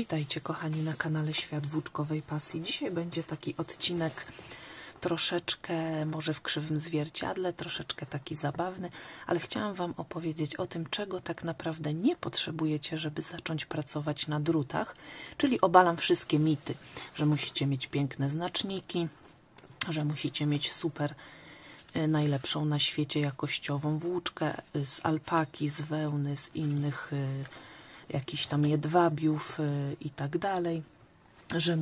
Witajcie kochani na kanale Świat Włóczkowej Pasji. Dzisiaj będzie taki odcinek troszeczkę może w krzywym zwierciadle, troszeczkę taki zabawny, ale chciałam Wam opowiedzieć o tym, czego tak naprawdę nie potrzebujecie, żeby zacząć pracować na drutach, czyli obalam wszystkie mity, że musicie mieć piękne znaczniki, że musicie mieć super najlepszą na świecie jakościową włóczkę z alpaki, z wełny, z innych jakichś tam jedwabiów i tak dalej, że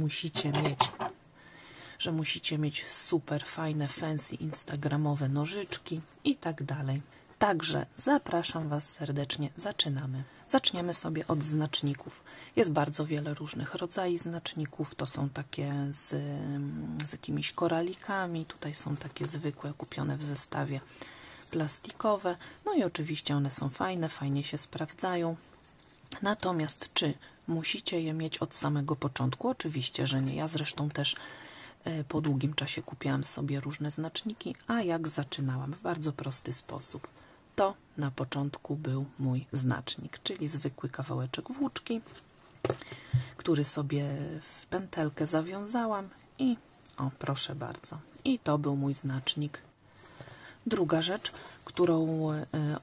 musicie mieć super fajne, fancy instagramowe nożyczki i tak dalej. Także zapraszam Was serdecznie, zaczynamy. Zaczniemy sobie od znaczników. Jest bardzo wiele różnych rodzajów znaczników. To są takie z jakimiś koralikami. Tutaj są takie zwykłe, kupione w zestawie, plastikowe. No i oczywiście one są fajne, fajnie się sprawdzają. Natomiast czy musicie je mieć od samego początku? Oczywiście, że nie. Ja zresztą też po długim czasie kupiłam sobie różne znaczniki, a jak zaczynałam? W bardzo prosty sposób. To na początku był mój znacznik, czyli zwykły kawałeczek włóczki, który sobie w pętelkę zawiązałam i o, proszę bardzo. I to był mój znacznik. Druga rzecz, którą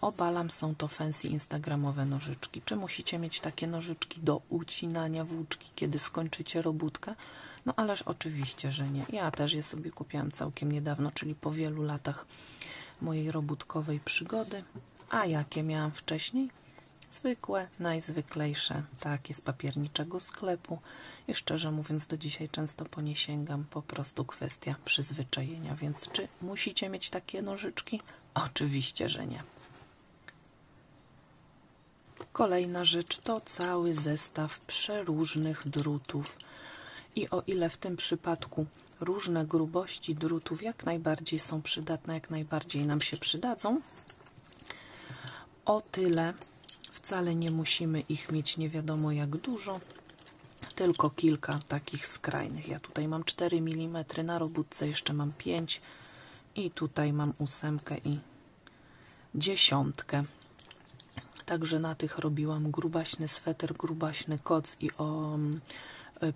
obalam, są to fancy instagramowe nożyczki. Czy musicie mieć takie nożyczki do ucinania włóczki, kiedy skończycie robótkę? No ależ oczywiście, że nie. Ja też je sobie kupiłam całkiem niedawno, czyli po wielu latach mojej robótkowej przygody. A jakie miałam wcześniej? Zwykłe, najzwyklejsze, takie z papierniczego sklepu. I szczerze mówiąc, do dzisiaj często po nie sięgam. Po prostu kwestia przyzwyczajenia. Więc czy musicie mieć takie nożyczki? Oczywiście, że nie. Kolejna rzecz to cały zestaw przeróżnych drutów. I o ile w tym przypadku różne grubości drutów jak najbardziej są przydatne, jak najbardziej nam się przydadzą, o tyle wcale nie musimy ich mieć nie wiadomo jak dużo, tylko kilka takich skrajnych. Ja tutaj mam 4 mm, na robótce jeszcze mam 5 i tutaj mam 8 i 10. Także na tych robiłam grubaśny sweter, grubaśny koc i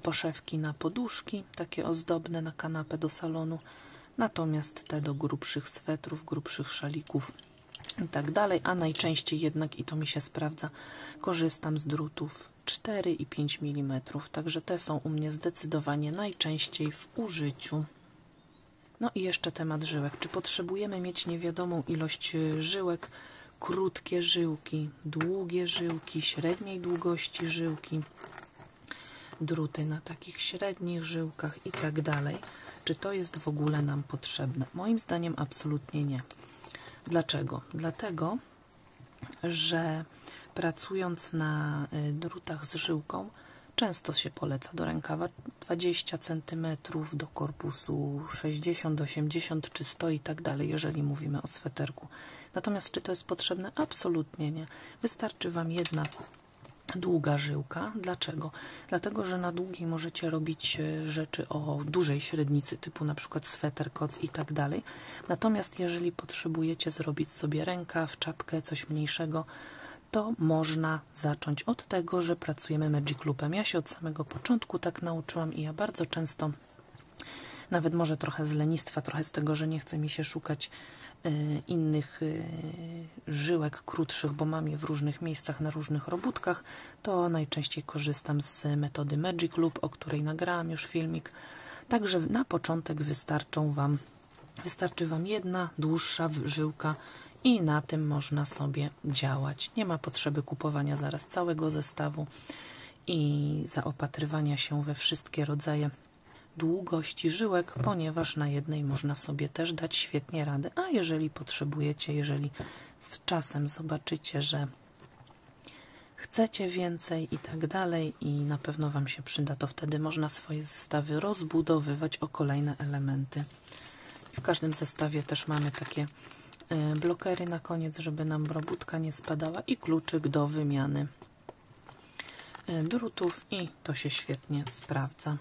poszewki na poduszki, takie ozdobne na kanapę do salonu. Natomiast te do grubszych swetrów, grubszych szalików i tak dalej, a najczęściej jednak, i to mi się sprawdza, korzystam z drutów 4 i 5 mm, także te są u mnie zdecydowanie najczęściej w użyciu. No i jeszcze temat żyłek. Czy potrzebujemy mieć niewiadomą ilość żyłek? Krótkie żyłki, długie żyłki, średniej długości żyłki, druty na takich średnich żyłkach i tak dalej. Czy to jest w ogóle nam potrzebne? Moim zdaniem absolutnie nie. Dlaczego? Dlatego, że pracując na drutach z żyłką często się poleca do rękawa 20 cm, do korpusu 60, 80 czy 100 i tak dalej, jeżeli mówimy o sweterku. Natomiast czy to jest potrzebne? Absolutnie nie. Wystarczy Wam jedna długa żyłka. Dlaczego? Dlatego, że na długiej możecie robić rzeczy o dużej średnicy, typu na przykład sweter, koc i tak dalej. Natomiast jeżeli potrzebujecie zrobić sobie rękaw, czapkę, coś mniejszego, to można zacząć od tego, że pracujemy Magic Loopem. Ja się od samego początku tak nauczyłam i ja bardzo często, nawet może trochę z lenistwa, trochę z tego, że nie chce mi się szukać innych żyłek krótszych, bo mam je w różnych miejscach, na różnych robótkach, to najczęściej korzystam z metody Magic Loop, o której nagrałam już filmik. Także na początek wystarczy Wam jedna dłuższa żyłka i na tym można sobie działać. Nie ma potrzeby kupowania zaraz całego zestawu i zaopatrywania się we wszystkie rodzaje długości żyłek, ponieważ na jednej można sobie też dać świetnie radę. A jeżeli potrzebujecie, jeżeli z czasem zobaczycie, że chcecie więcej i tak dalej i na pewno Wam się przyda, to wtedy można swoje zestawy rozbudowywać o kolejne elementy. W każdym zestawie też mamy takie blokery na koniec, żeby nam robótka nie spadała i kluczyk do wymiany drutów i to się świetnie sprawdza.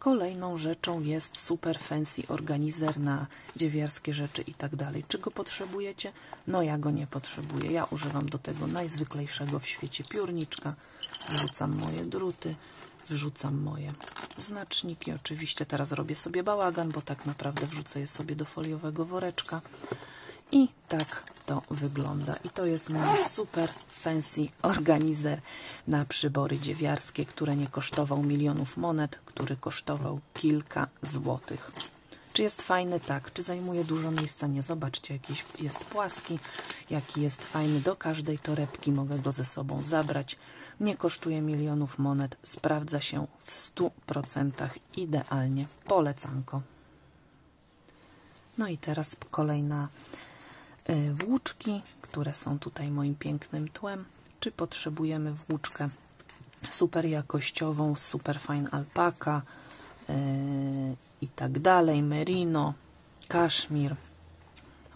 Kolejną rzeczą jest super fancy organizer na dziewiarskie rzeczy i tak dalej. Czy go potrzebujecie? No ja go nie potrzebuję. Ja używam do tego najzwyklejszego w świecie piórniczka. Wrzucam moje druty, wrzucam moje znaczniki. Oczywiście teraz robię sobie bałagan, bo tak naprawdę wrzucę je sobie do foliowego woreczka. I tak to wygląda. I to jest mój super fancy organizer na przybory dziewiarskie, który nie kosztował milionów monet, który kosztował kilka złotych. Czy jest fajny? Tak. Czy zajmuje dużo miejsca? Nie. Zobaczcie, jakiś jest płaski, jaki jest fajny. Do każdej torebki mogę go ze sobą zabrać. Nie kosztuje milionów monet. Sprawdza się w 100% idealnie. Polecanko. No i teraz kolejna włóczki, które są tutaj moim pięknym tłem. Czy potrzebujemy włóczkę super jakościową, super fine alpaka i tak dalej, merino, kaszmir?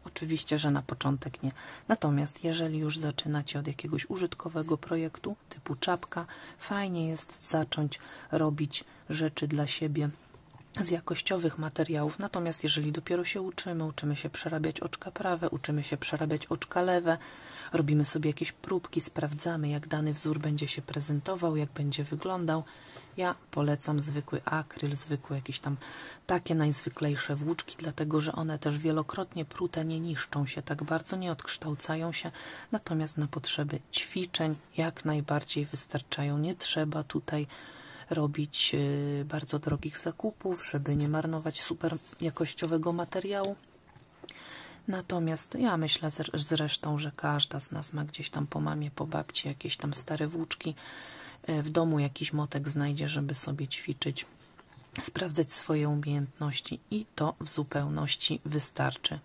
Oczywiście, że na początek nie. Natomiast jeżeli już zaczynacie od jakiegoś użytkowego projektu typu czapka, fajnie jest zacząć robić rzeczy dla siebie z jakościowych materiałów. Natomiast jeżeli dopiero się uczymy się przerabiać oczka prawe, uczymy się przerabiać oczka lewe, robimy sobie jakieś próbki, sprawdzamy, jak dany wzór będzie się prezentował, jak będzie wyglądał. Ja polecam zwykły akryl, zwykłe jakieś tam takie najzwyklejsze włóczki, dlatego że one też wielokrotnie prute nie niszczą się tak bardzo, nie odkształcają się, natomiast na potrzeby ćwiczeń jak najbardziej wystarczają. Nie trzeba tutaj robić bardzo drogich zakupów, żeby nie marnować super jakościowego materiału. Natomiast ja myślę zresztą, że każda z nas ma gdzieś tam po mamie, po babci jakieś tam stare włóczki. W domu jakiś motek znajdzie, żeby sobie ćwiczyć, sprawdzać swoje umiejętności i to w zupełności wystarczy.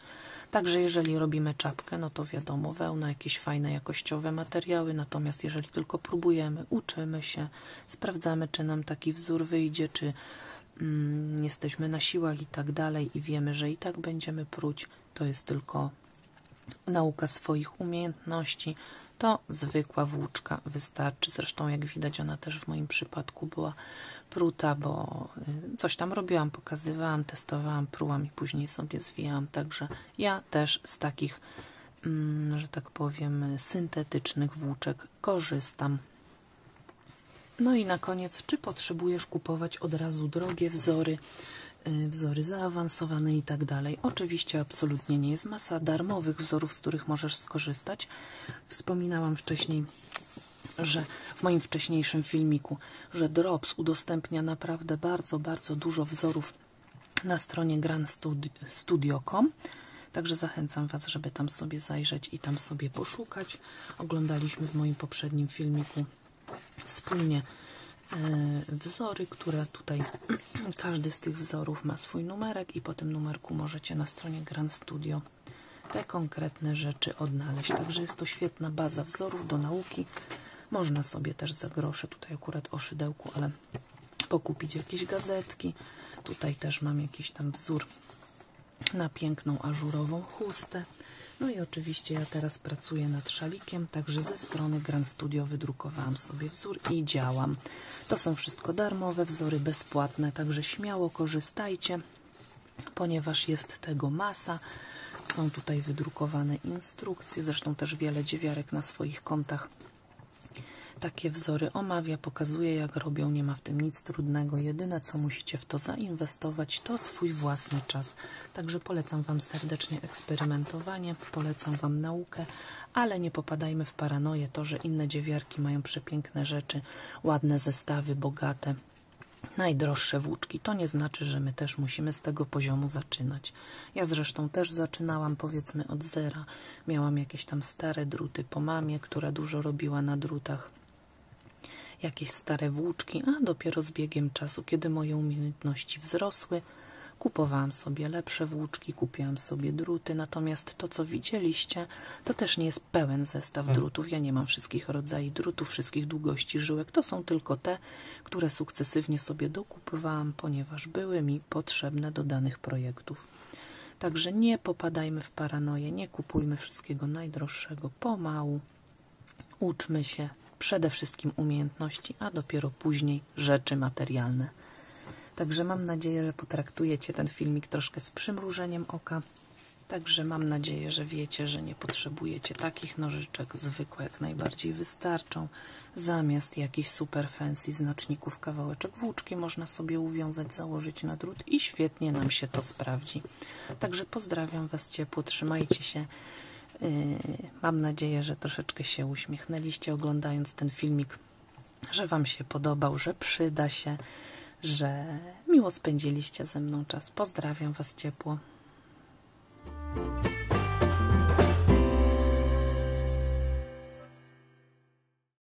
Także jeżeli robimy czapkę, no to wiadomo, wełna, jakieś fajne, jakościowe materiały, natomiast jeżeli tylko próbujemy, uczymy się, sprawdzamy, czy nam taki wzór wyjdzie, czy jesteśmy na siłach i tak dalej i wiemy, że i tak będziemy pruć, to jest tylko nauka swoich umiejętności, to zwykła włóczka wystarczy. Zresztą jak widać, ona też w moim przypadku była pruta, bo coś tam robiłam, pokazywałam, testowałam, prułam i później sobie zwijałam. Także ja też z takich, że tak powiem, syntetycznych włóczek korzystam. No i na koniec, czy potrzebujesz kupować od razu drogie wzory, wzory zaawansowane i tak dalej? Oczywiście absolutnie nie. Jest masa darmowych wzorów, z których możesz skorzystać. Wspominałam wcześniej, że w moim wcześniejszym filmiku, że Drops udostępnia naprawdę bardzo, bardzo dużo wzorów na stronie grandstudio.com. Także zachęcam Was, żeby tam sobie zajrzeć i tam sobie poszukać. Oglądaliśmy w moim poprzednim filmiku wspólnie wzory, które tutaj każdy z tych wzorów ma swój numerek i po tym numerku możecie na stronie Grand Studio te konkretne rzeczy odnaleźć. Także jest to świetna baza wzorów do nauki. Można sobie też za grosze, tutaj akurat o szydełku, ale pokupić jakieś gazetki. Tutaj też mam jakiś tam wzór na piękną ażurową chustę. No i oczywiście ja teraz pracuję nad szalikiem, także ze strony Grand Studio wydrukowałam sobie wzór i działam. To są wszystko darmowe wzory, bezpłatne, także śmiało korzystajcie, ponieważ jest tego masa. Są tutaj wydrukowane instrukcje, zresztą też wiele dziewiarek na swoich kontach takie wzory omawia, pokazuje, jak robią, nie ma w tym nic trudnego. Jedyne, co musicie w to zainwestować, to swój własny czas. Także polecam Wam serdecznie eksperymentowanie, polecam Wam naukę, ale nie popadajmy w paranoję, to, że inne dziewiarki mają przepiękne rzeczy, ładne zestawy, bogate, najdroższe włóczki. To nie znaczy, że my też musimy z tego poziomu zaczynać. Ja zresztą też zaczynałam, powiedzmy, od zera. Miałam jakieś tam stare druty po mamie, która dużo robiła na drutach. Jakieś stare włóczki, a dopiero z biegiem czasu, kiedy moje umiejętności wzrosły, kupowałam sobie lepsze włóczki, kupiłam sobie druty, natomiast to, co widzieliście, to też nie jest pełen zestaw drutów. Ja nie mam wszystkich rodzajów drutów, wszystkich długości żyłek. To są tylko te, które sukcesywnie sobie dokupowałam, ponieważ były mi potrzebne do danych projektów. Także nie popadajmy w paranoję, nie kupujmy wszystkiego najdroższego, pomału. Uczmy się przede wszystkim umiejętności, a dopiero później rzeczy materialne. Także mam nadzieję, że potraktujecie ten filmik troszkę z przymrużeniem oka. Także mam nadzieję, że wiecie, że nie potrzebujecie takich nożyczek. Zwykłe jak najbardziej wystarczą. Zamiast jakichś super fancy znaczników kawałeczek włóczki można sobie uwiązać, założyć na drut i świetnie nam się to sprawdzi. Także pozdrawiam Was ciepło, trzymajcie się. Mam nadzieję, że troszeczkę się uśmiechnęliście oglądając ten filmik, że Wam się podobał, że przyda się, że miło spędziliście ze mną czas. Pozdrawiam Was ciepło.